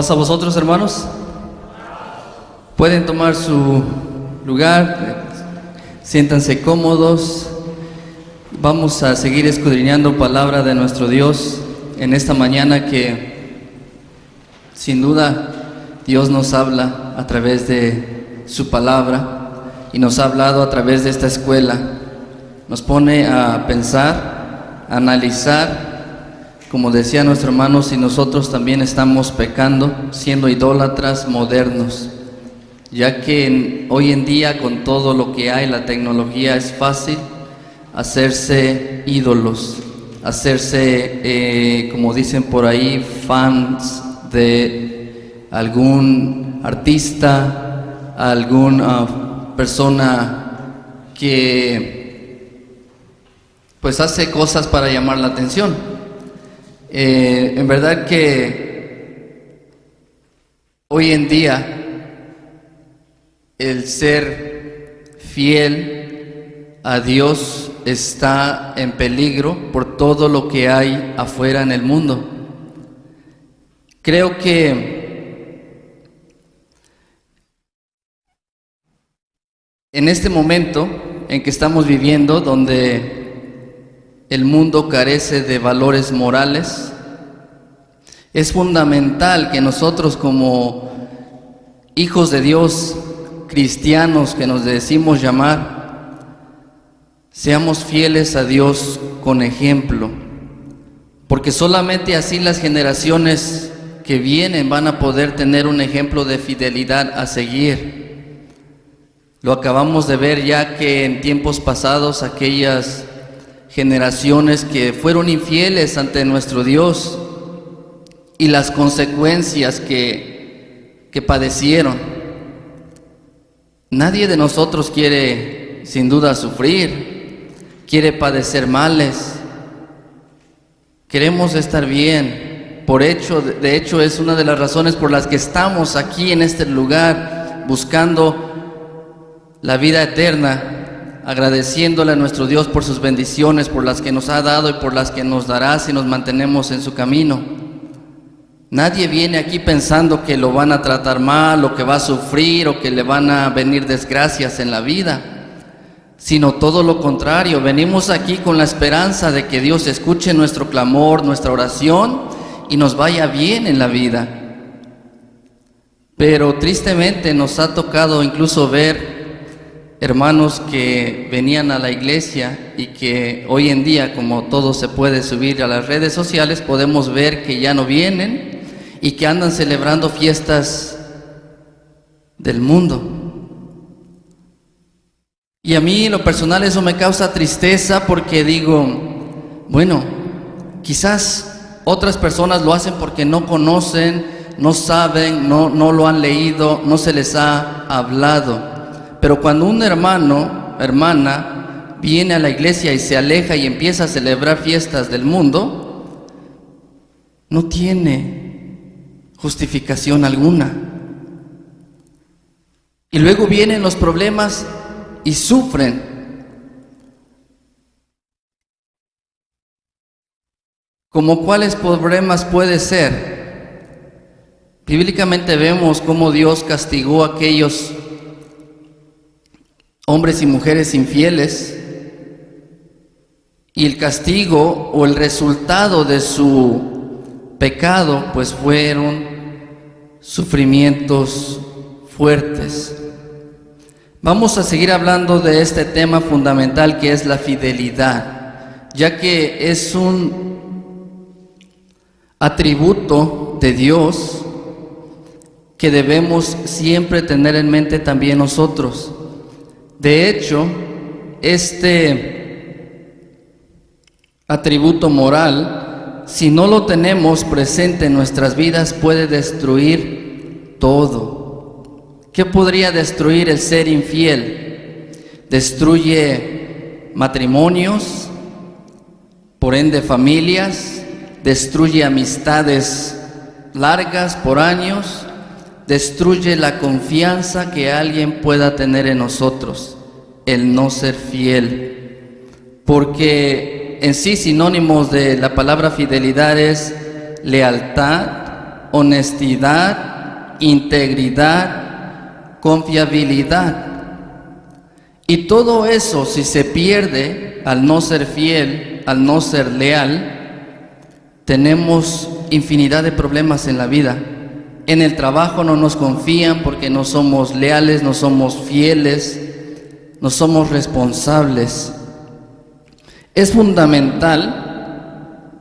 ¿Pasa a vosotros, hermanos? Pueden tomar su lugar, siéntanse cómodos. Vamos a seguir escudriñando palabra de nuestro Dios en esta mañana que sin duda Dios nos habla a través de su palabra y nos ha hablado a través de esta escuela. Nos pone a pensar, a analizar, como decía nuestro hermano, si nosotros también estamos pecando, siendo idólatras modernos, ya que hoy en día con todo lo que hay, la tecnología, es fácil hacerse ídolos, hacerse, como dicen por ahí, fans de algún artista, alguna persona que pues hace cosas para llamar la atención. En verdad que hoy en día el ser fiel a Dios está en peligro por todo lo que hay afuera en el mundo. Creo que en este momento en que estamos viviendo, donde el mundo carece de valores morales, es fundamental que nosotros como hijos de Dios, cristianos que nos decimos llamar, seamos fieles a Dios con ejemplo, porque solamente así las generaciones que vienen van a poder tener un ejemplo de fidelidad a seguir. Lo acabamos de ver ya que en tiempos pasados aquellas generaciones que fueron infieles ante nuestro Dios y las consecuencias que padecieron. Nadie de nosotros quiere sin duda sufrir, quiere padecer males, queremos estar bien. De hecho es una de las razones por las que estamos aquí en este lugar buscando la vida eterna, agradeciéndole a nuestro Dios por sus bendiciones, por las que nos ha dado y por las que nos dará si nos mantenemos en su camino. Nadie viene aquí pensando que lo van a tratar mal, o que va a sufrir, o que le van a venir desgracias en la vida, sino todo lo contrario. Venimos aquí con la esperanza de que Dios escuche nuestro clamor, nuestra oración, y nos vaya bien en la vida. Pero tristemente nos ha tocado incluso ver hermanos que venían a la iglesia y que hoy en día, como todo se puede subir a las redes sociales, podemos ver que ya no vienen y que andan celebrando fiestas del mundo. Y a mí en lo personal eso me causa tristeza, porque digo, bueno, quizás otras personas lo hacen porque no conocen, no saben, no lo han leído, no se les ha hablado. Pero cuando un hermano, hermana, viene a la iglesia y se aleja y empieza a celebrar fiestas del mundo, no tiene justificación alguna. Y luego vienen los problemas y sufren. ¿Cómo cuáles problemas puede ser? Bíblicamente vemos cómo Dios castigó a aquellos hombres y mujeres infieles, y el castigo o el resultado de su pecado pues fueron sufrimientos fuertes. Vamos a seguir hablando de este tema fundamental que es la fidelidad, ya que es un atributo de Dios que debemos siempre tener en mente también nosotros. De hecho, este atributo moral, si no lo tenemos presente en nuestras vidas, puede destruir todo. ¿Qué podría destruir el ser infiel? Destruye matrimonios, por ende familias, destruye amistades largas por años, destruye la confianza que alguien pueda tener en nosotros, el no ser fiel. Porque en sí sinónimos de la palabra fidelidad es lealtad, honestidad, integridad, confiabilidad. Y todo eso, si se pierde al no ser fiel, al no ser leal, tenemos infinidad de problemas en la vida. En el trabajo no nos confían porque no somos leales, no somos fieles, no somos responsables. Es fundamental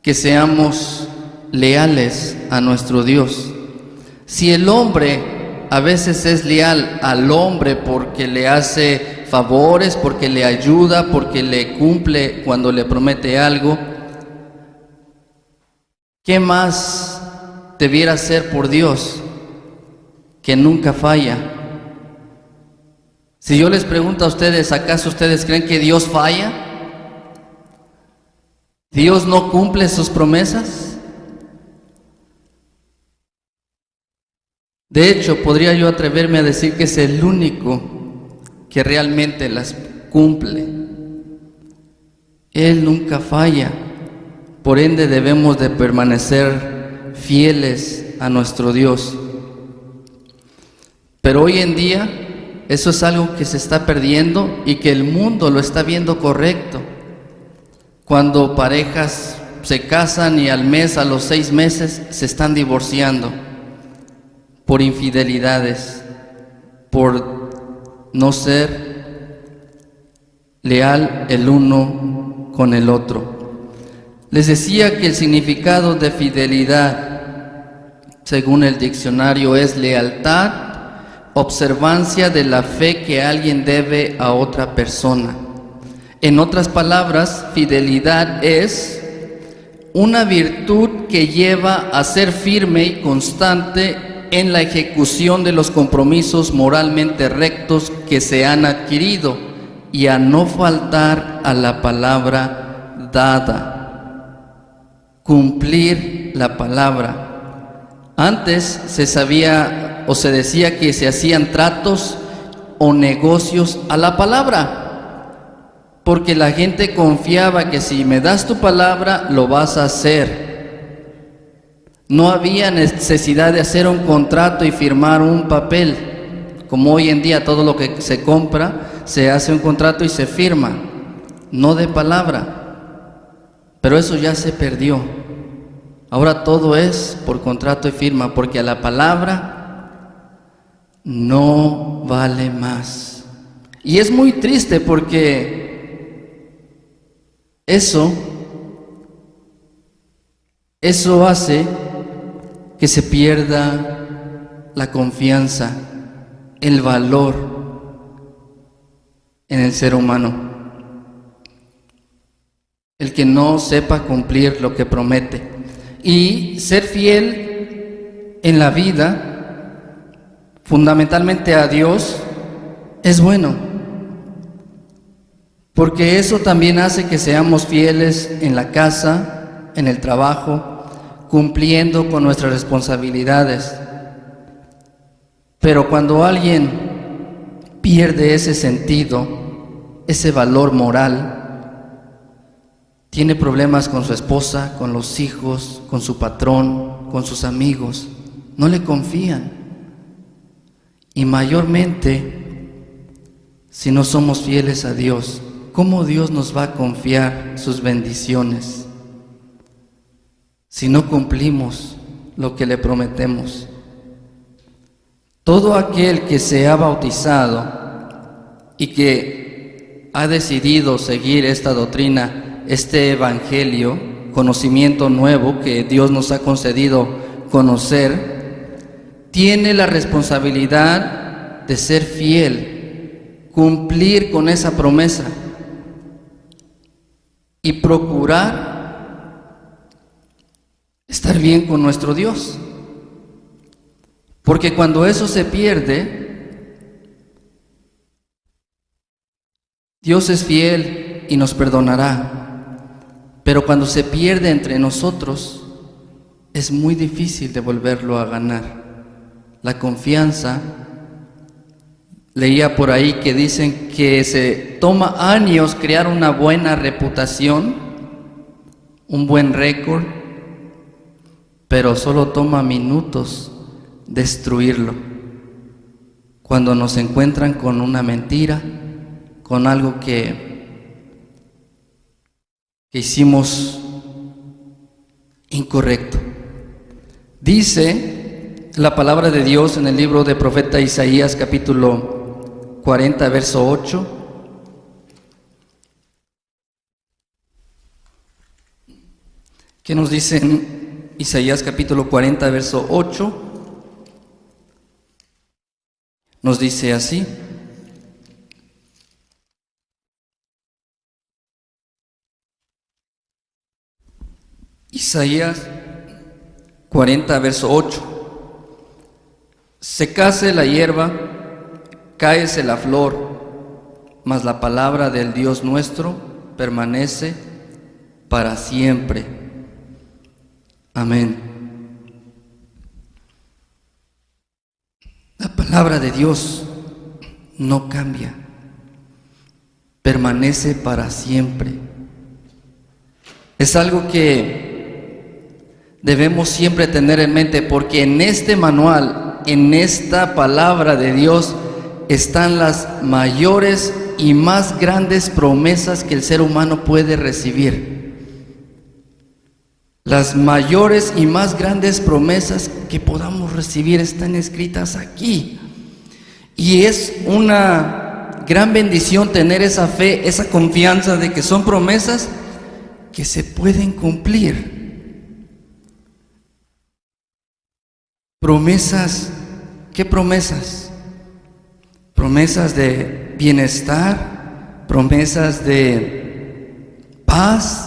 que seamos leales a nuestro Dios. Si el hombre a veces es leal al hombre porque le hace favores, porque le ayuda, porque le cumple cuando le promete algo, ¿qué más debiera hacer por Dios, que nunca falla? Si yo les pregunto a ustedes, ¿acaso ustedes creen que Dios falla? ¿Dios no cumple sus promesas? De hecho, podría yo atreverme a decir que es el único que realmente las cumple. Él nunca falla. Por ende, debemos de permanecer fieles a nuestro Dios. Pero hoy en día, eso es algo que se está perdiendo y que el mundo lo está viendo correcto. Cuando parejas se casan y al mes, a los 6 meses, se están divorciando por infidelidades, por no ser leal el uno con el otro. Les decía que el significado de fidelidad, según el diccionario, es lealtad, observancia de la fe que alguien debe a otra persona. En otras palabras, fidelidad es una virtud que lleva a ser firme y constante en la ejecución de los compromisos moralmente rectos que se han adquirido y a no faltar a la palabra dada. Cumplir la palabra. Antes se sabía o se decía que se hacían tratos o negocios a la palabra, porque la gente confiaba que si me das tu palabra, lo vas a hacer. No había necesidad de hacer un contrato y firmar un papel, como hoy en día todo lo que se compra, se hace un contrato y se firma, no de palabra. Pero eso ya se perdió. Ahora todo es por contrato y firma, porque a la palabra no vale más. Y es muy triste porque eso hace que se pierda la confianza, el valor en el ser humano. El que no sepa cumplir lo que promete. Y ser fiel en la vida, fundamentalmente a Dios, es bueno. Porque eso también hace que seamos fieles en la casa, en el trabajo, cumpliendo con nuestras responsabilidades. Pero cuando alguien pierde ese sentido, ese valor moral, tiene problemas con su esposa, con los hijos, con su patrón, con sus amigos, no le confían. Y mayormente, si no somos fieles a Dios, ¿cómo Dios nos va a confiar sus bendiciones si no cumplimos lo que le prometemos? Todo aquel que se ha bautizado y que ha decidido seguir esta doctrina, este evangelio, conocimiento nuevo que Dios nos ha concedido conocer, tiene la responsabilidad de ser fiel, cumplir con esa promesa y procurar estar bien con nuestro Dios. Porque cuando eso se pierde, Dios es fiel y nos perdonará. Pero cuando se pierde entre nosotros, es muy difícil de volverlo a ganar. La confianza, leía por ahí que dicen que se toma años crear una buena reputación, un buen récord, pero solo toma minutos destruirlo. Cuando nos encuentran con una mentira, con algo que hicimos incorrecto. Dice la palabra de Dios en el libro del profeta Isaías, capítulo 40, verso 8. ¿Qué nos dice en Isaías capítulo 40, verso 8? Nos dice así: Isaías 40, verso 8: Secase la hierba, cáese la flor, mas la palabra del Dios nuestro permanece para siempre. Amén. La palabra de Dios no cambia, permanece para siempre. Es algo que debemos siempre tener en mente, porque en este manual, en esta palabra de Dios, están las mayores y más grandes promesas que el ser humano puede recibir. Las mayores y más grandes promesas que podamos recibir están escritas aquí. Y es una gran bendición tener esa fe, esa confianza de que son promesas que se pueden cumplir. Promesas, ¿qué promesas? Promesas de bienestar, promesas de paz,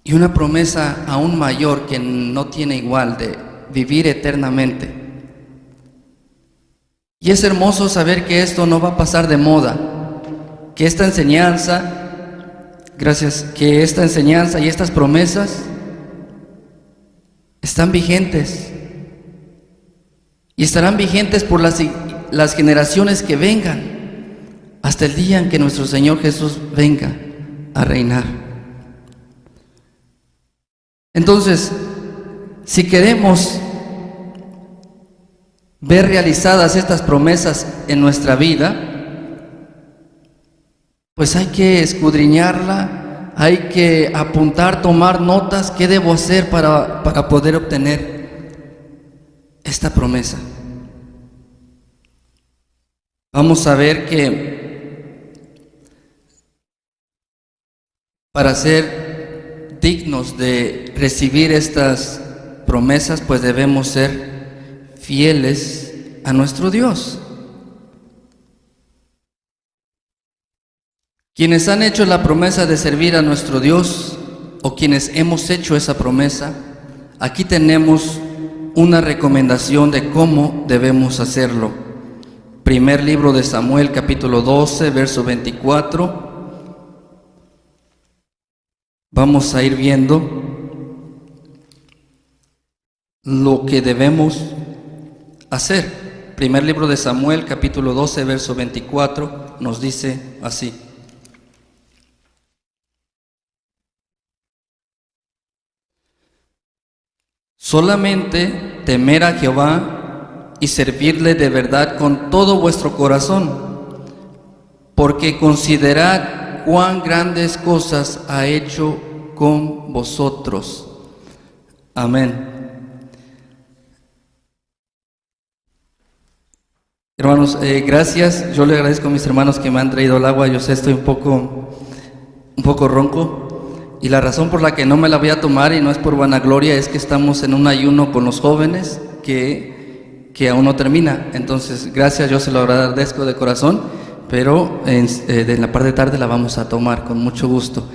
y una promesa aún mayor que no tiene igual, de vivir eternamente. Y es hermoso saber que esto no va a pasar de moda, que esta enseñanza, que esta enseñanza y estas promesas están vigentes y estarán vigentes por las generaciones que vengan, hasta el día en que nuestro Señor Jesús venga a reinar. Entonces, si queremos ver realizadas estas promesas en nuestra vida, pues hay que escudriñarla, hay que apuntar, tomar notas, qué debo hacer para poder obtener esta promesa. Vamos a ver que para ser dignos de recibir estas promesas, pues debemos ser fieles a nuestro Dios. Quienes han hecho la promesa de servir a nuestro Dios, o quienes hemos hecho esa promesa, aquí tenemos una recomendación de cómo debemos hacerlo. Primer libro de Samuel, capítulo 12, verso 24. Vamos a ir viendo lo que debemos hacer. Primer libro de Samuel, capítulo 12, verso 24, nos dice así: solamente temer a Jehová y servirle de verdad con todo vuestro corazón, porque considerad cuán grandes cosas ha hecho con vosotros. Amén. Hermanos, gracias. Yo le agradezco a mis hermanos que me han traído el agua. Yo sé, estoy un poco ronco, y la razón por la que no me la voy a tomar, y no es por vanagloria, es que estamos en un ayuno con los jóvenes que aún no termina. Entonces, gracias, yo se lo agradezco de corazón, pero en la parte de tarde la vamos a tomar con mucho gusto.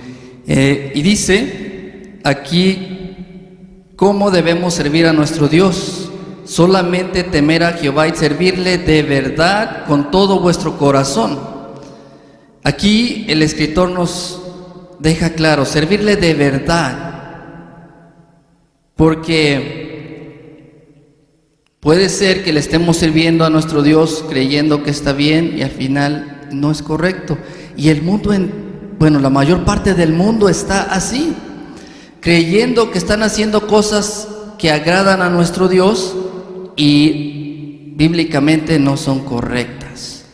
Y dice aquí cómo debemos servir a nuestro Dios: solamente temer a Jehová y servirle de verdad con todo vuestro corazón. Aquí el escritor nos deja claro, servirle de verdad, porque puede ser que le estemos sirviendo a nuestro Dios creyendo que está bien y al final no es correcto. Y el mundo, la mayor parte del mundo está así. creyendo que están haciendo cosas que agradan a nuestro Dios y bíblicamente no son correctas.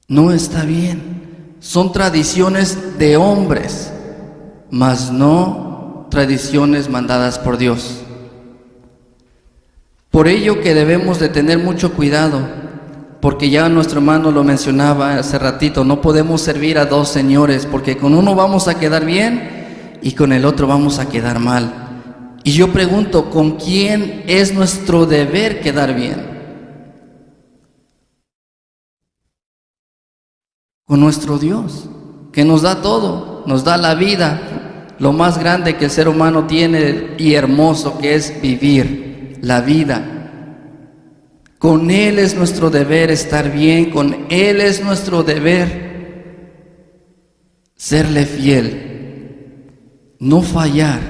No está bien. Son tradiciones de hombres, mas no tradiciones mandadas por Dios. Por ello que debemos de tener mucho cuidado, porque ya nuestro hermano lo mencionaba hace ratito, no podemos servir a dos señores, porque con uno vamos a quedar bien y con el otro vamos a quedar mal. Y yo pregunto, ¿con quién es nuestro deber quedar bien? Con nuestro Dios, que nos da todo, nos da la vida, lo más grande que el ser humano tiene y hermoso, que es vivir la vida. Con Él es nuestro deber estar bien, con Él es nuestro deber serle fiel, no fallar,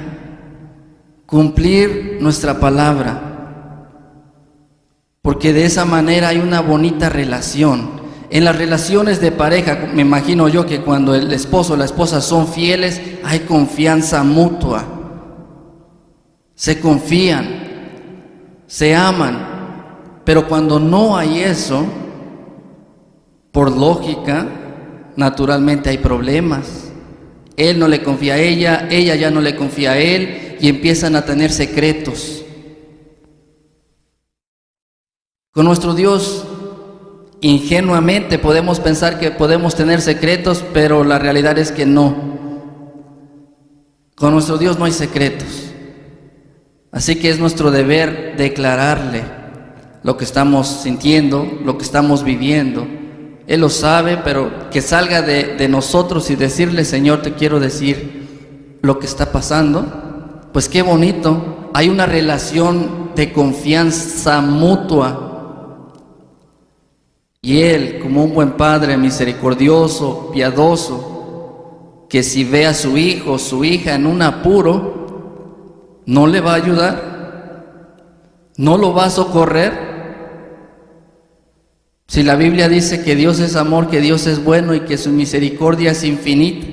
cumplir nuestra palabra, porque de esa manera hay una bonita relación. En las relaciones de pareja, me imagino yo que cuando el esposo o la esposa son fieles, hay confianza mutua, se confían, se aman. Pero cuando no hay eso, por lógica, naturalmente hay problemas. Él no le confía a ella ya no le confía a él, y empiezan a tener secretos. Con nuestro Dios, ingenuamente podemos pensar que podemos tener secretos, pero la realidad es que no. Con nuestro Dios no hay secretos. Así que es nuestro deber declararle lo que estamos sintiendo, lo que estamos viviendo. Él lo sabe, pero que salga de nosotros y decirle: Señor, te quiero decir lo que está pasando. Pues qué bonito, hay una relación de confianza mutua. Y Él, como un buen padre misericordioso, piadoso, que si ve a su hijo o su hija en un apuro, no le va a ayudar, no lo va a socorrer. Si la Biblia dice que Dios es amor, que Dios es bueno y que su misericordia es infinita,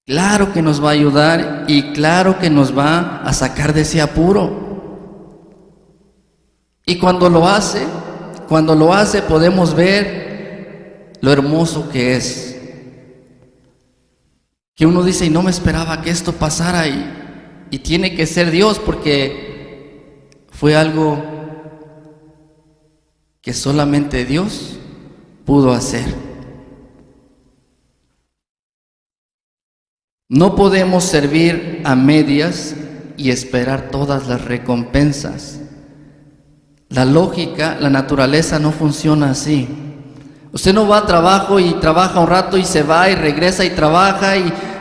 claro que nos va a ayudar y claro que nos va a sacar de ese apuro. Y cuando lo hace podemos ver lo hermoso que es. Que uno dice: y no me esperaba que esto pasara, y tiene que ser Dios, porque fue algo que solamente Dios pudo hacer. No podemos servir a medias y esperar todas las recompensas. La lógica, la naturaleza no funciona así. Usted no va a trabajo y trabaja un rato y se va y regresa y trabaja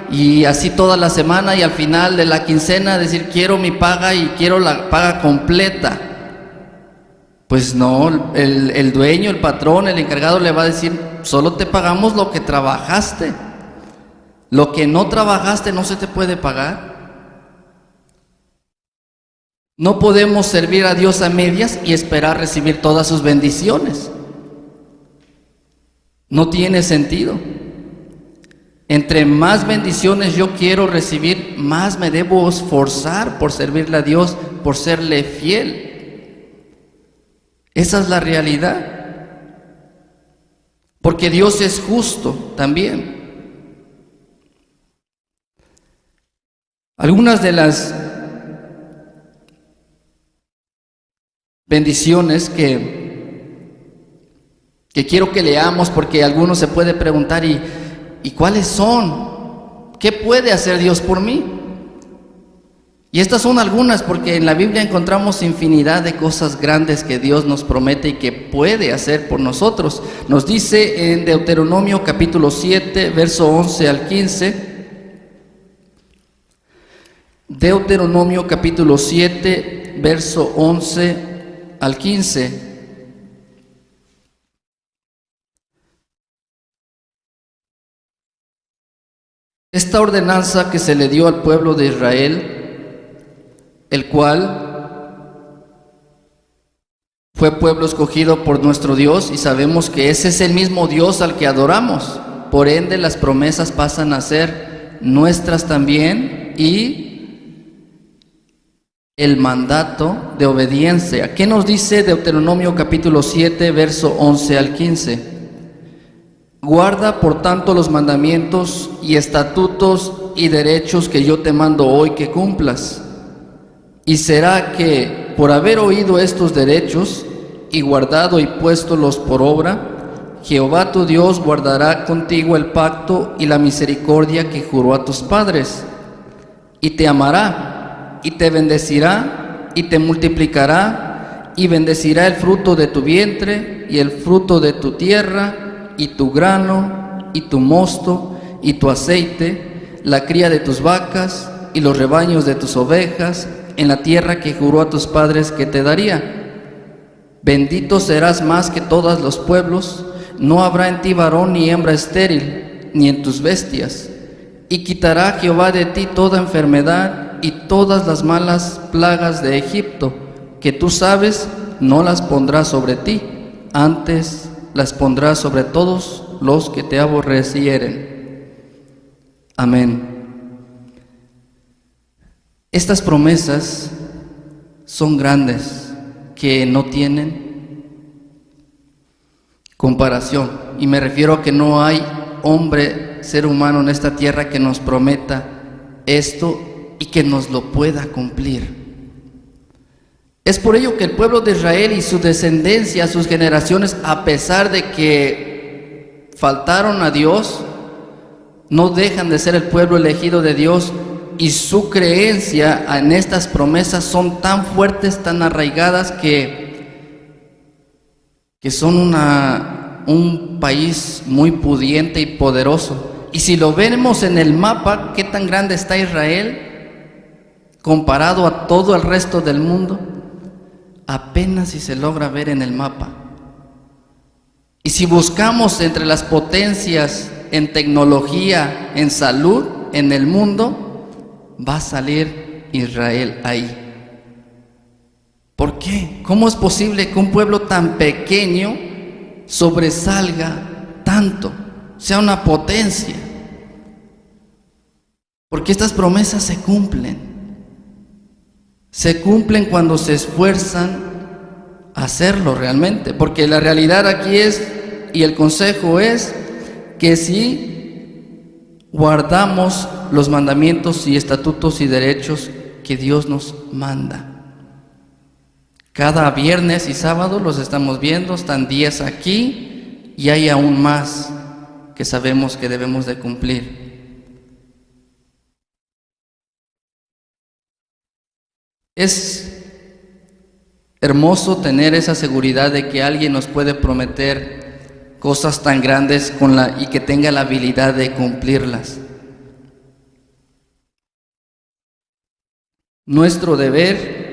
y así toda la semana, y al final de la quincena decir: quiero mi paga y quiero la paga completa. Pues no, el dueño, el patrón, el encargado le va a decir: solo te pagamos lo que trabajaste. Lo que no trabajaste no se te puede pagar. No podemos servir a Dios a medias y esperar recibir todas sus bendiciones. No tiene sentido. Entre más bendiciones yo quiero recibir, más me debo esforzar por servirle a Dios, por serle fiel. Esa es la realidad. Porque Dios es justo también. Algunas de las bendiciones que quiero que leamos, porque algunos se puede preguntar: ¿y cuáles son? ¿Qué puede hacer Dios por mí? Y estas son algunas, porque en la Biblia encontramos infinidad de cosas grandes que Dios nos promete y que puede hacer por nosotros. Nos dice en Deuteronomio capítulo 7, verso 11 al 15. Deuteronomio capítulo 7, verso 11 al 15. Esta ordenanza que se le dio al pueblo de Israel, el cual fue pueblo escogido por nuestro Dios, y sabemos que ese es el mismo Dios al que adoramos. Por ende, las promesas pasan a ser nuestras también, y el mandato de obediencia. ¿Qué nos dice Deuteronomio capítulo 7, verso 11 al 15? Guarda por tanto los mandamientos y estatutos y derechos que yo te mando hoy que cumplas. Y será que por haber oído estos derechos y guardado y puéstolos por obra, Jehová tu Dios guardará contigo el pacto y la misericordia que juró a tus padres, y te amará, y te bendecirá, y te multiplicará, y bendecirá el fruto de tu vientre, y el fruto de tu tierra, y tu grano, y tu mosto, y tu aceite, la cría de tus vacas, y los rebaños de tus ovejas, en la tierra que juró a tus padres que te daría. Bendito serás más que todos los pueblos, no habrá en ti varón ni hembra estéril, ni en tus bestias. Y quitará Jehová de ti toda enfermedad y todas las malas plagas de Egipto, que tú sabes, no las pondrá sobre ti, antes las pondrá sobre todos los que te aborrecieren. Amén. Estas promesas son grandes, que no tienen comparación, y me refiero a que no hay hombre, ser humano en esta tierra que nos prometa esto y que nos lo pueda cumplir. Es por ello que el pueblo de Israel y su descendencia, sus generaciones, a pesar de que faltaron a Dios, no dejan de ser el pueblo elegido de Dios, y su creencia en estas promesas son tan fuertes, tan arraigadas, que son un país muy pudiente y poderoso. Y si lo vemos en el mapa, qué tan grande está Israel comparado a todo el resto del mundo, apenas si se logra ver en el mapa. Y si buscamos entre las potencias en tecnología, en salud, en el mundo, va a salir Israel ahí. ¿Por qué? ¿Cómo es posible que un pueblo tan pequeño sobresalga tanto, sea una potencia? Porque estas promesas se cumplen cuando se esfuerzan a hacerlo realmente. Porque la realidad aquí es, y el consejo es, que si guardamos los mandamientos y estatutos y derechos que Dios nos manda. Cada viernes y sábado los estamos viendo, están 10 aquí, y hay aún más que sabemos que debemos de cumplir. Es hermoso tener esa seguridad de que alguien nos puede prometer cosas tan grandes y que tenga la habilidad de cumplirlas. Nuestro deber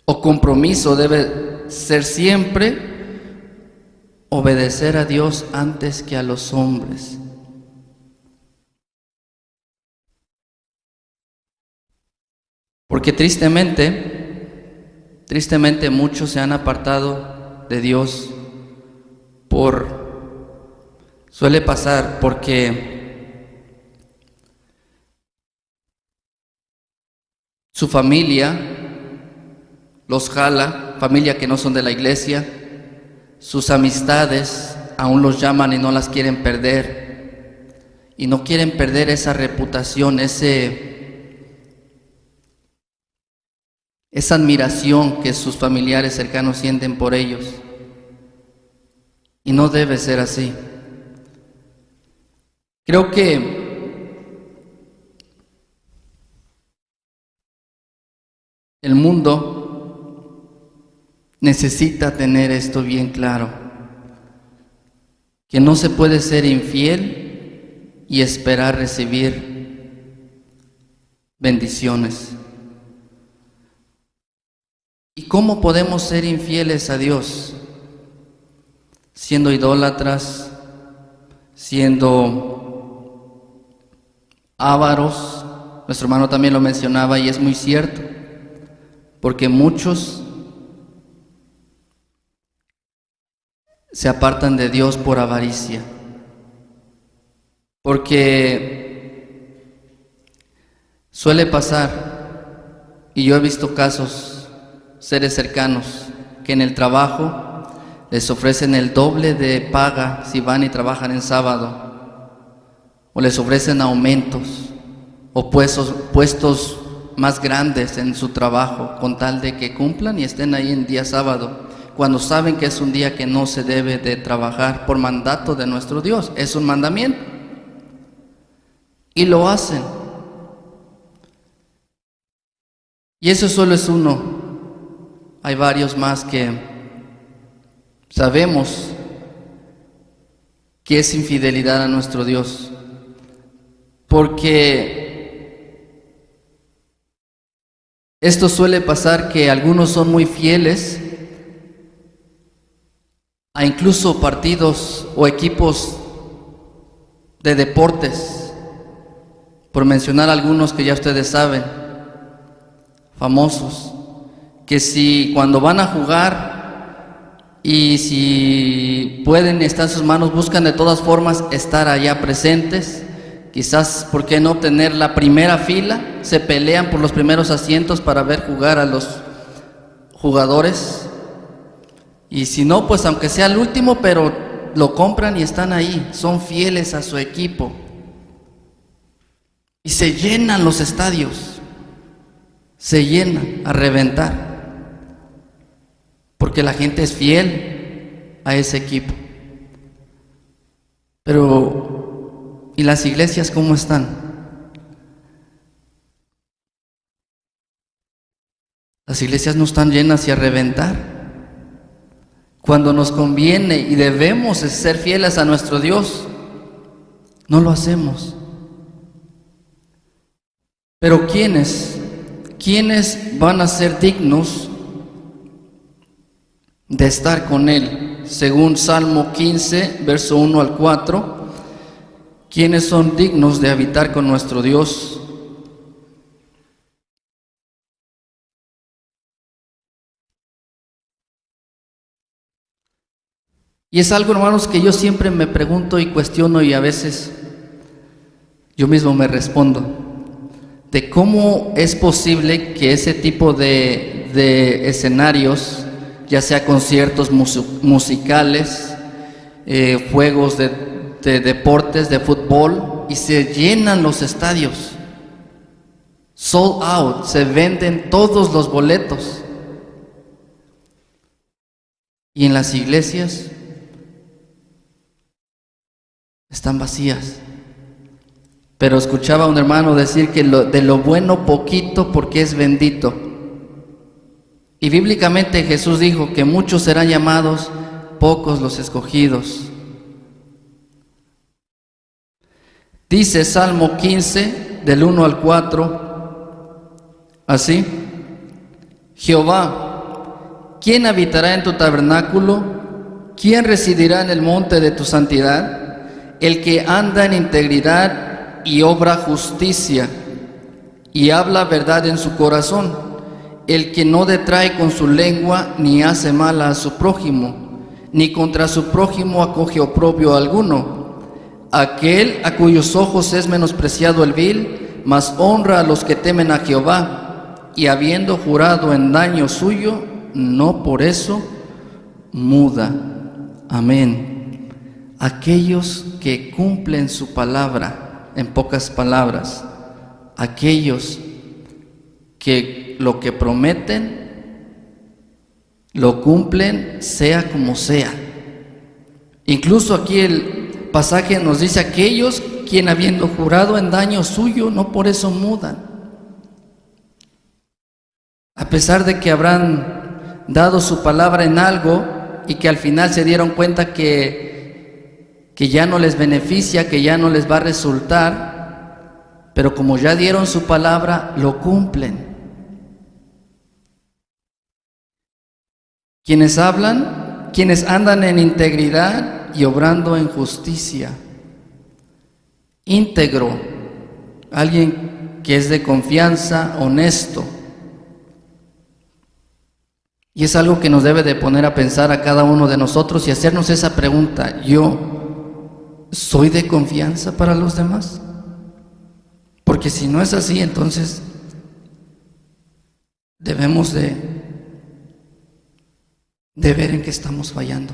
o compromiso debe ser siempre obedecer a Dios antes que a los hombres. Porque tristemente muchos se han apartado de Dios suele pasar porque su familia los jala, familia que no son de la iglesia, sus amistades aún los llaman y no las quieren perder, y no quieren perder esa reputación, esa admiración que sus familiares cercanos sienten por ellos. Y no debe ser así. Creo que el mundo necesita tener esto bien claro, que no se puede ser infiel y esperar recibir bendiciones. ¿Y cómo podemos ser infieles a Dios? Siendo idólatras, siendo ávaros. Nuestro hermano también lo mencionaba y es muy cierto, porque muchos se apartan de Dios por avaricia, porque Suele pasar, y yo he visto casos, seres cercanos, que en el trabajo les ofrecen el doble de paga si van y trabajan en sábado, o les ofrecen aumentos o puestos más grandes en su trabajo con tal de que cumplan y estén ahí en día sábado, cuando saben que es un día que no se debe de trabajar por mandato de nuestro Dios, es un mandamiento, y lo hacen. Y eso solo es uno, hay varios más que sabemos que es infidelidad a nuestro Dios, porque esto suele pasar que algunos son muy fieles a incluso partidos o equipos de deportes, por mencionar algunos que ya ustedes saben, famosos, que si cuando van a jugar y si pueden y está en sus manos, buscan de todas formas estar allá presentes. Quizás, ¿por qué no obtener la primera fila? Se pelean por los primeros asientos para ver jugar a los jugadores. Y si no, pues aunque sea el último, pero lo compran y están ahí. Son fieles a su equipo. Y se llenan los estadios. Se llenan a reventar. Porque la gente es fiel a ese equipo. Pero ¿y las iglesias cómo están? Las iglesias no están llenas y a reventar. Cuando nos conviene y debemos ser fieles a nuestro Dios, no lo hacemos. Pero ¿quiénes van a ser dignos de estar con Él? Según Salmo 15, verso 1 al 4. ¿Quiénes son dignos de habitar con nuestro Dios? Y es algo, hermanos, que yo siempre me pregunto y cuestiono y a veces yo mismo me respondo, de cómo es posible que ese tipo de escenarios, ya sea conciertos musicales, juegos de deportes, de fútbol, y se llenan los estadios, sold out, se venden todos los boletos, y en las iglesias están vacías. Pero escuchaba a un hermano decir que de lo bueno poquito, porque es bendito. Y bíblicamente Jesús dijo que muchos serán llamados, pocos los escogidos. Dice Salmo 15, del 1 al 4, así: Jehová, ¿quién habitará en tu tabernáculo? ¿Quién residirá en el monte de tu santidad? El que anda en integridad y obra justicia, y habla verdad en su corazón, el que no detrae con su lengua, ni hace mal a su prójimo, ni contra su prójimo acoge oprobio alguno. Aquel a cuyos ojos es menospreciado el vil, mas honra a los que temen a Jehová, y habiendo jurado en daño suyo, no por eso muda. Amén. Aquellos que cumplen su palabra, en pocas palabras, aquellos que lo que prometen lo cumplen, sea como sea. Incluso aquí el pasaje nos dice: aquellos quien habiendo jurado en daño suyo, no por eso mudan. A pesar de que habrán dado su palabra en algo y que al final se dieron cuenta que ya no les beneficia, que ya no les va a resultar, pero como ya dieron su palabra, lo cumplen. Quienes hablan, quienes andan en integridad y obrando en justicia. Íntegro, alguien que es de confianza, honesto. Y es algo que nos debe de poner a pensar a cada uno de nosotros y hacernos esa pregunta: ¿yo soy de confianza para los demás? Porque si no es así, entonces debemos de ver en qué estamos fallando.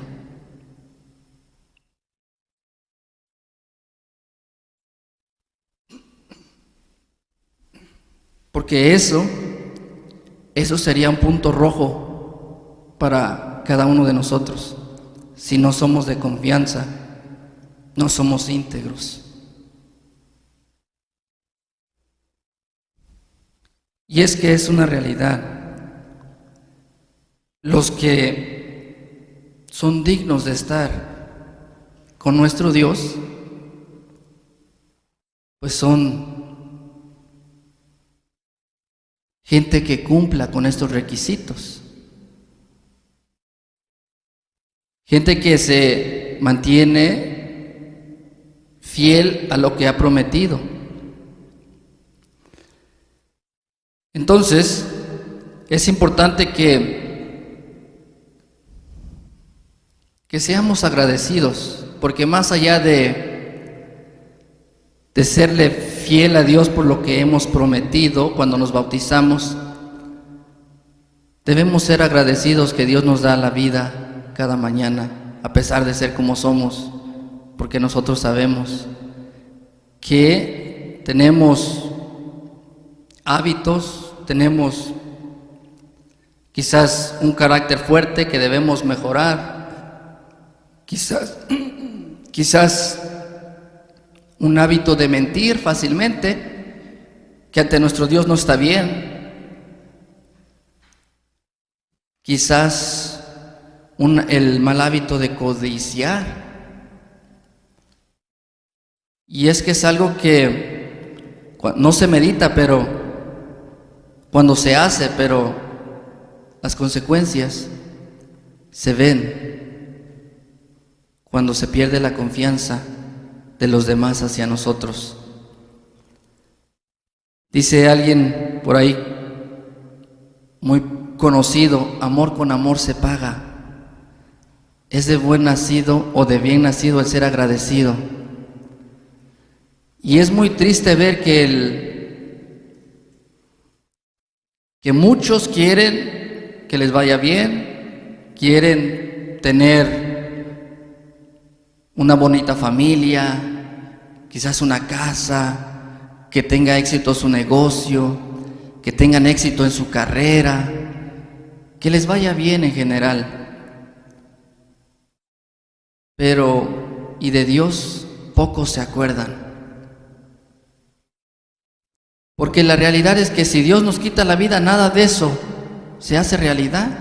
Porque eso sería un punto rojo para cada uno de nosotros. Si no somos de confianza, no somos íntegros. Y es que es una realidad. Los que son dignos de estar con nuestro Dios, pues son gente que cumpla con estos requisitos. Gente que se mantiene fiel a lo que ha prometido. Entonces, es importante que seamos agradecidos, porque más allá de serle fiel a Dios por lo que hemos prometido cuando nos bautizamos, debemos ser agradecidos que Dios nos da la vida cada mañana, a pesar de ser como somos, porque nosotros sabemos que tenemos hábitos, tenemos quizás un carácter fuerte que debemos mejorar, quizás un hábito de mentir fácilmente, que ante nuestro Dios no está bien, quizás el mal hábito de codiciar. Y es que es algo que no se medita, pero cuando se hace, pero las consecuencias se ven cuando se pierde la confianza de los demás hacia nosotros. Dice alguien por ahí muy conocido: amor con amor se paga. Es de buen nacido o de bien nacido el ser agradecido. Y es muy triste ver que muchos quieren que les vaya bien, quieren tener una bonita familia, quizás una casa, que tenga éxito su negocio, que tengan éxito en su carrera, que les vaya bien en general. Pero, ¿y de Dios? Pocos se acuerdan. Porque la realidad es que si Dios nos quita la vida, nada de eso se hace realidad.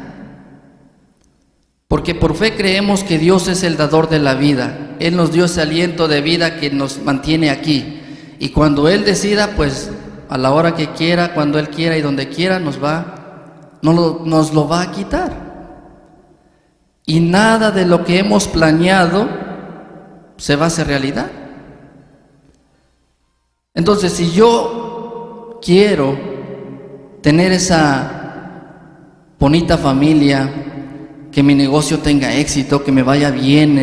Porque por fe creemos que Dios es el dador de la vida. Él nos dio ese aliento de vida que nos mantiene aquí. Y cuando Él decida, pues a la hora que quiera, cuando Él quiera y donde quiera, nos lo va a quitar. Y nada de lo que hemos planeado se va a hacer realidad. Entonces, si yo quiero tener esa bonita familia, que mi negocio tenga éxito, que me vaya bien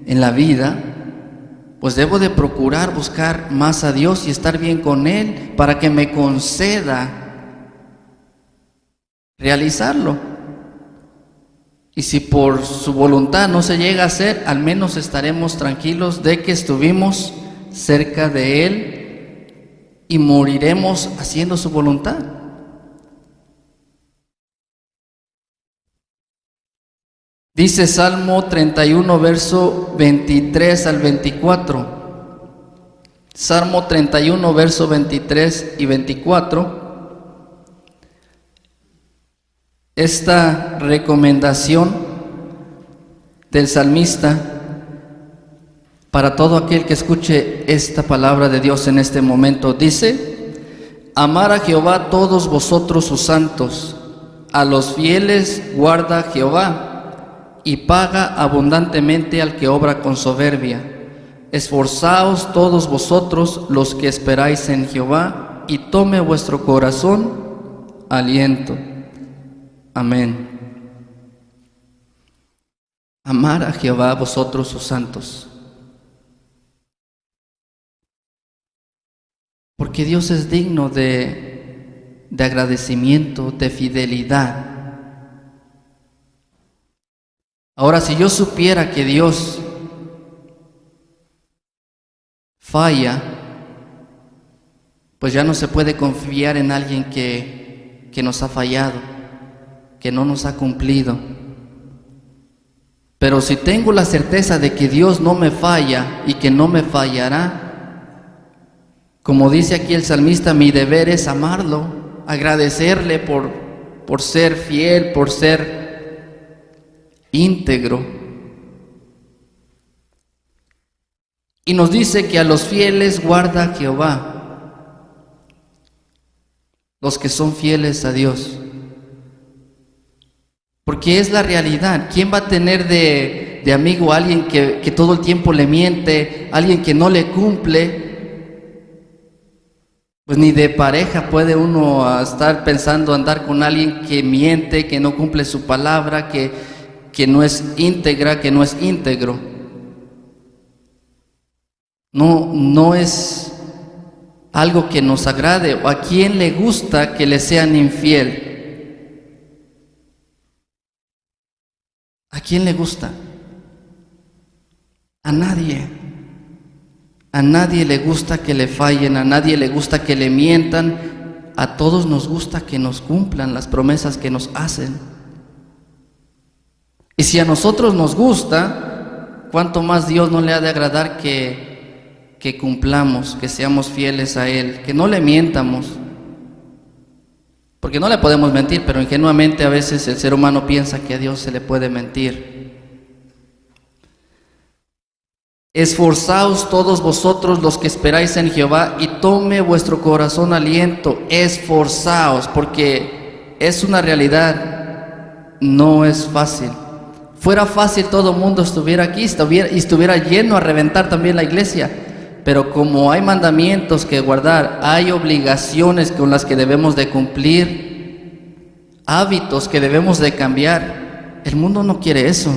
en la vida, pues debo de procurar buscar más a Dios y estar bien con Él para que me conceda realizarlo. Y si por su voluntad no se llega a hacer, al menos estaremos tranquilos de que estuvimos cerca de Él y moriremos haciendo su voluntad. Dice Salmo 31, verso 23 al 24. Salmo 31, verso 23 y 24. Esta recomendación del salmista para todo aquel que escuche esta palabra de Dios en este momento dice: amar a Jehová todos vosotros sus santos, a los fieles guarda Jehová, y paga abundantemente al que obra con soberbia. Esforzaos todos vosotros los que esperáis en Jehová, y tome vuestro corazón aliento. Amén. Amar a Jehová vosotros sus santos. porque Dios es digno de agradecimiento, de fidelidad. Ahora, si yo supiera que Dios falla, pues ya no se puede confiar en alguien que nos ha fallado, que no nos ha cumplido. Pero si tengo la certeza de que Dios no me falla y que no me fallará, como dice aquí el salmista, mi deber es amarlo, agradecerle por ser fiel, por ser íntegro. Y nos dice que a los fieles guarda Jehová, los que son fieles a Dios. Porque es la realidad. ¿Quién va a tener de amigo a alguien que todo el tiempo le miente, alguien que no le cumple? Pues ni de pareja puede uno estar pensando andar con alguien que miente, que no cumple su palabra, que no es íntegra, que no es íntegro. No es algo que nos agrade. ¿O a quién le gusta que le sean infiel? ¿A quién le gusta? A nadie. A nadie le gusta que le fallen, a nadie le gusta que le mientan. A todos nos gusta que nos cumplan las promesas que nos hacen. Y si a nosotros nos gusta, ¿cuánto más Dios no le ha de agradar que cumplamos, que seamos fieles a Él, que no le mientamos? Porque no le podemos mentir, pero ingenuamente a veces el ser humano piensa que a Dios se le puede mentir. Esforzaos todos vosotros los que esperáis en Jehová y tome vuestro corazón aliento. Esforzaos, porque es una realidad, no es fácil. Fuera fácil, todo el mundo estuviera aquí, estuviera lleno a reventar también la iglesia. Pero como hay mandamientos que guardar, hay obligaciones con las que debemos de cumplir, hábitos que debemos de cambiar. El mundo no quiere eso.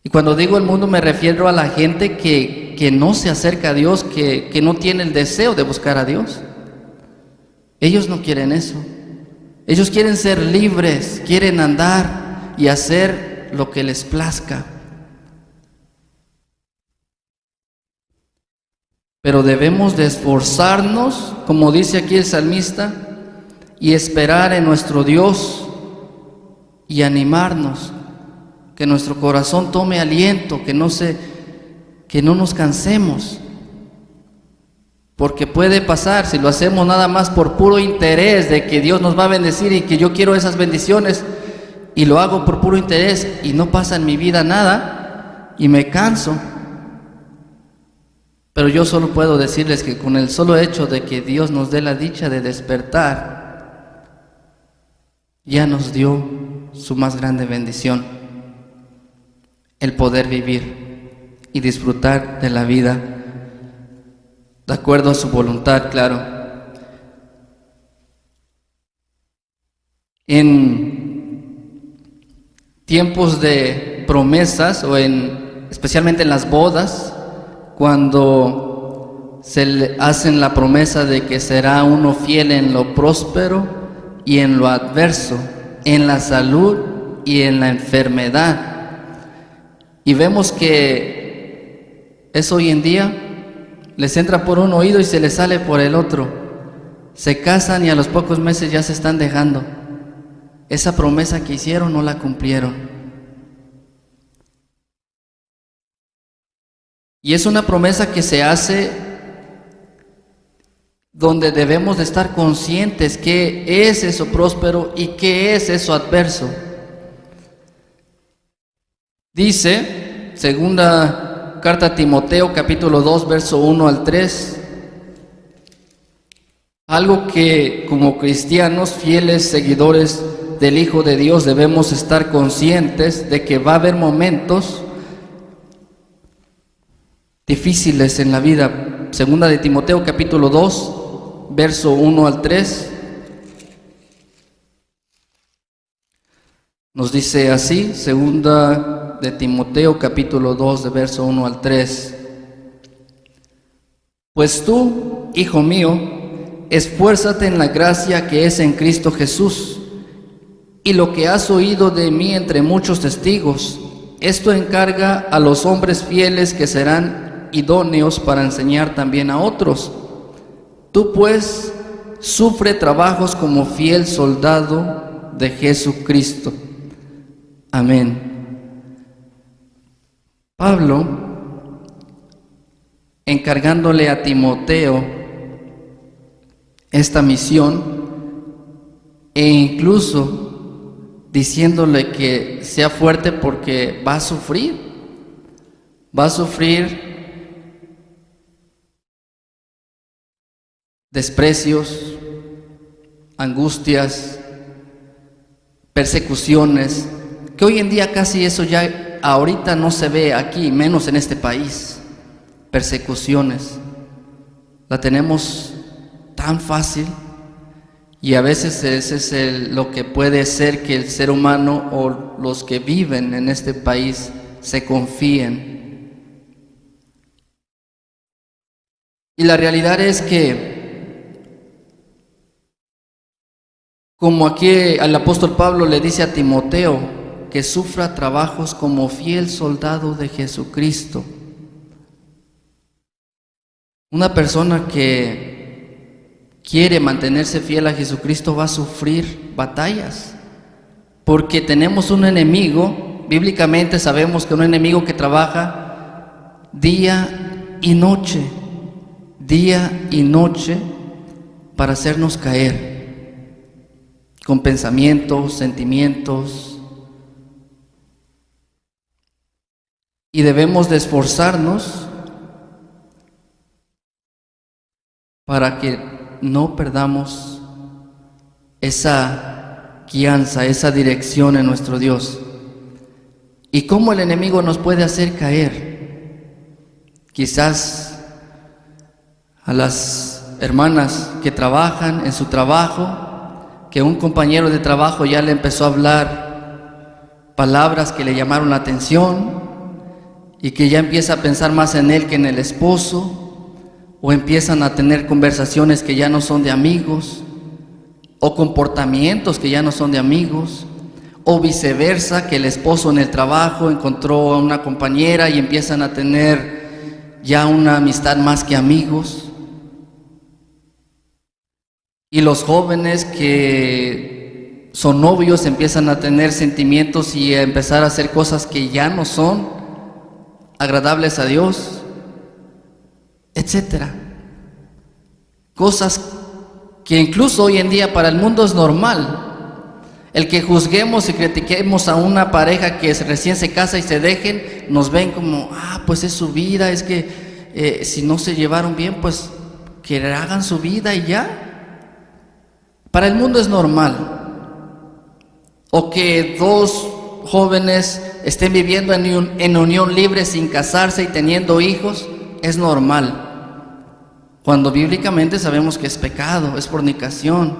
Y cuando digo el mundo me refiero a la gente que no se acerca a Dios, que no tiene el deseo de buscar a Dios. Ellos no quieren eso. Ellos quieren ser libres, quieren andar y hacer lo que les plazca. Pero debemos de esforzarnos, como dice aquí el salmista, y esperar en nuestro Dios y animarnos, que nuestro corazón tome aliento, que no nos cansemos, porque puede pasar, si lo hacemos nada más por puro interés de que Dios nos va a bendecir y que yo quiero esas bendiciones, y lo hago por puro interés y no pasa en mi vida nada, y me canso. Pero yo solo puedo decirles que con el solo hecho de que Dios nos dé la dicha de despertar, ya nos dio su más grande bendición, el poder vivir y disfrutar de la vida de acuerdo a su voluntad, claro. En tiempos de promesas o especialmente en las bodas, cuando se le hacen la promesa de que será uno fiel en lo próspero y en lo adverso, en la salud y en la enfermedad. Y vemos que eso hoy en día les entra por un oído y se les sale por el otro. Se casan y a los pocos meses ya se están dejando. Esa promesa que hicieron no la cumplieron. Y es una promesa que se hace donde debemos de estar conscientes qué es eso próspero y qué es eso adverso. Dice, segunda carta a Timoteo, capítulo 2, verso 1 al 3, algo que como cristianos, fieles seguidores del Hijo de Dios, debemos estar conscientes de que va a haber momentos difíciles en la vida. Segunda de Timoteo capítulo 2, verso 1 al 3, nos dice así, segunda de Timoteo capítulo 2, de verso 1 al 3. Pues tú, hijo mío, esfuérzate en la gracia que es en Cristo Jesús, y lo que has oído de mí entre muchos testigos, esto encarga a los hombres fieles que serán idóneos para enseñar también a otros. Tú pues sufre trabajos como fiel soldado de Jesucristo. Amén. Pablo, encargándole a Timoteo esta misión e incluso diciéndole que sea fuerte porque va a sufrir desprecios, angustias, persecuciones, que hoy en día casi eso ya ahorita no se ve aquí, menos en este país. Persecuciones, la tenemos tan fácil y a veces ese es lo que puede ser que el ser humano o los que viven en este país se confíen. Y la realidad es que, como aquí el apóstol Pablo le dice a Timoteo, que sufra trabajos como fiel soldado de Jesucristo. Una persona que quiere mantenerse fiel a Jesucristo va a sufrir batallas, porque tenemos un enemigo, bíblicamente sabemos que un enemigo que trabaja día y noche para hacernos caer, con pensamientos, sentimientos, y debemos de esforzarnos para que no perdamos esa guianza, esa dirección en nuestro Dios. ¿Y cómo el enemigo nos puede hacer caer? Quizás a las hermanas que trabajan en su trabajo, que un compañero de trabajo ya le empezó a hablar palabras que le llamaron la atención y que ya empieza a pensar más en él que en el esposo, o empiezan a tener conversaciones que ya no son de amigos, o comportamientos que ya no son de amigos, o viceversa, que el esposo en el trabajo encontró a una compañera y empiezan a tener ya una amistad más que amigos. Y los jóvenes que son novios empiezan a tener sentimientos y a empezar a hacer cosas que ya no son agradables a Dios, etcétera. Cosas que incluso hoy en día para el mundo es normal. El que juzguemos y critiquemos a una pareja que recién se casa y se dejen, nos ven como, pues es su vida, es que si no se llevaron bien, pues que hagan su vida y ya. Para el mundo es normal. O que dos jóvenes estén viviendo en unión libre sin casarse y teniendo hijos, es normal. Cuando bíblicamente sabemos que es pecado, es fornicación.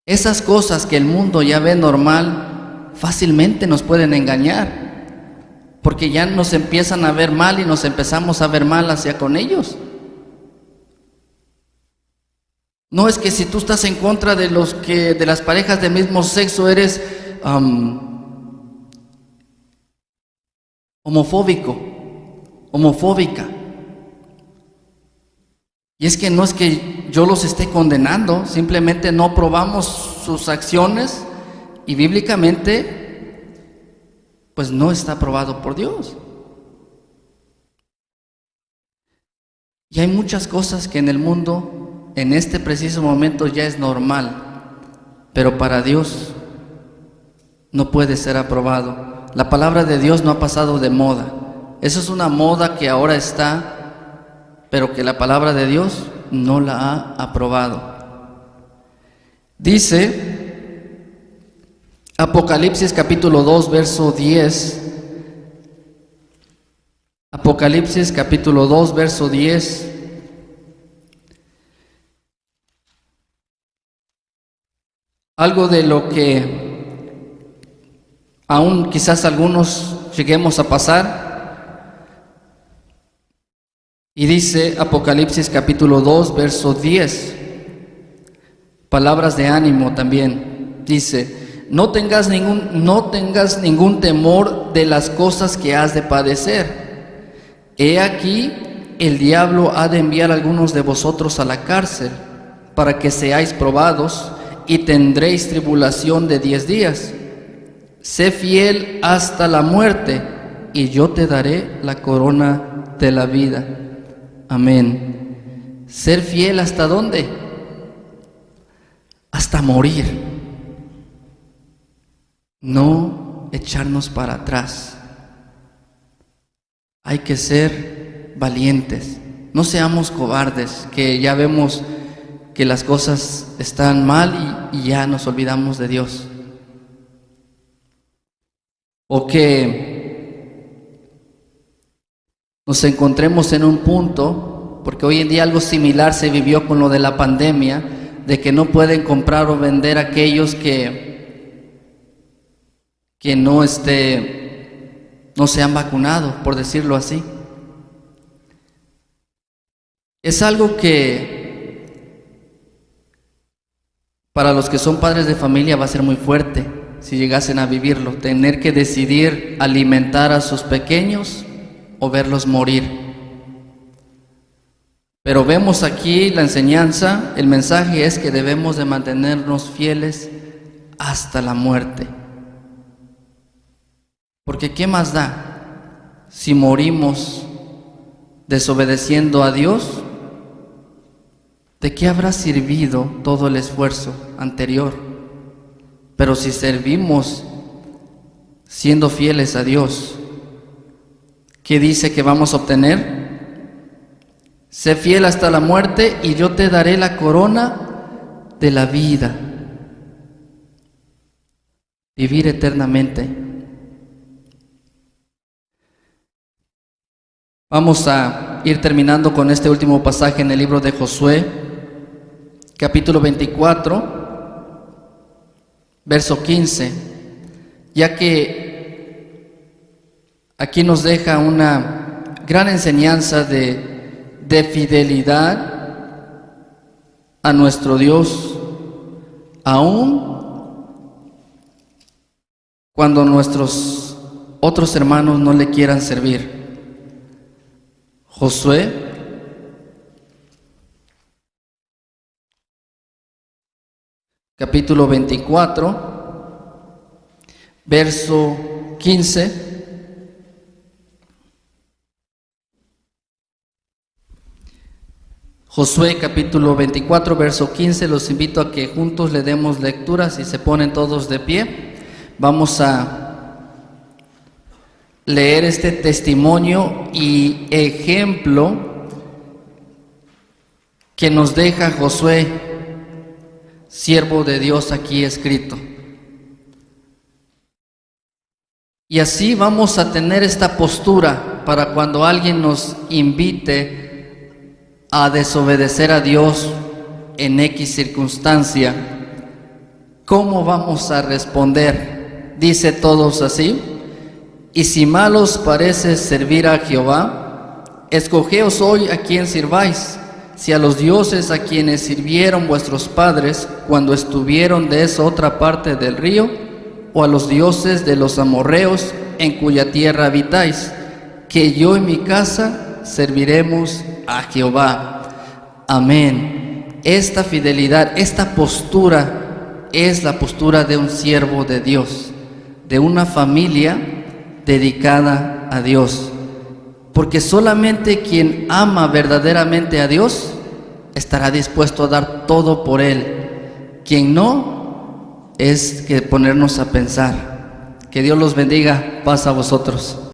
Esas cosas que el mundo ya ve normal, fácilmente nos pueden engañar, porque ya nos empiezan a ver mal y nos empezamos a ver mal hacia con ellos. No es que si tú estás en contra de de las parejas del mismo sexo eres homofóbica. Y es que no es que yo los esté condenando, simplemente no aprobamos sus acciones y bíblicamente pues no está aprobado por Dios. Y hay muchas cosas que en el mundo en este preciso momento ya es normal, pero para Dios no puede ser aprobado. La palabra de Dios no ha pasado de moda. Eso es una moda que ahora está, pero que la palabra de Dios no la ha aprobado. Dice Apocalipsis capítulo 2, verso 10. Apocalipsis capítulo 2, verso 10. Algo de lo que aún quizás algunos lleguemos a pasar. Y dice Apocalipsis capítulo 2, verso 10, palabras de ánimo también. Dice: no tengas ningún temor de las cosas que has de padecer. He aquí, el diablo ha de enviar a algunos de vosotros a la cárcel, para que seáis probados, y tendréis tribulación de 10 días. Sé fiel hasta la muerte, y yo te daré la corona de la vida. Amén. ¿Ser fiel hasta dónde? Hasta morir. No echarnos para atrás. Hay que ser valientes. No seamos cobardes, que ya vemos que las cosas están mal y ya nos olvidamos de Dios. O que nos encontremos en un punto, porque hoy en día algo similar se vivió con lo de la pandemia, de que no pueden comprar o vender aquellos que no se han vacunado, por decirlo así. Es algo que para los que son padres de familia va a ser muy fuerte si llegasen a vivirlo, tener que decidir alimentar a sus pequeños o verlos morir. Pero vemos aquí la enseñanza, el mensaje es que debemos de mantenernos fieles hasta la muerte. Porque ¿qué más da si morimos desobedeciendo a Dios? ¿De qué habrá servido todo el esfuerzo anterior? Pero si servimos siendo fieles a Dios, ¿qué dice que vamos a obtener? Sé fiel hasta la muerte y yo te daré la corona de la vida. Vivir eternamente. Vamos a ir terminando con este último pasaje en el libro de Josué, capítulo 24, verso 15, ya que aquí nos deja una gran enseñanza de fidelidad a nuestro Dios, aun cuando nuestros otros hermanos no le quieran servir. Josué capítulo 24, verso 15. Josué capítulo 24, verso 15, los invito a que juntos le demos lectura, si se ponen todos de pie. Vamos a leer este testimonio y ejemplo que nos deja Josué, siervo de Dios aquí escrito. Y así vamos a tener esta postura para cuando alguien nos invite a desobedecer a Dios en X circunstancia, ¿cómo vamos a responder? Dice todos así: y si mal os parece servir a Jehová, escogeos hoy a quién sirváis, si a los dioses a quienes sirvieron vuestros padres cuando estuvieron de esa otra parte del río, o a los dioses de los amorreos en cuya tierra habitáis, que yo y mi casa serviremos a Jehová. Amén. Esta fidelidad, esta postura es la postura de un siervo de Dios, de una familia dedicada a Dios, porque solamente quien ama verdaderamente a Dios estará dispuesto a dar todo por Él. Quien no, es que ponernos a pensar. Que Dios los bendiga. Paz a vosotros.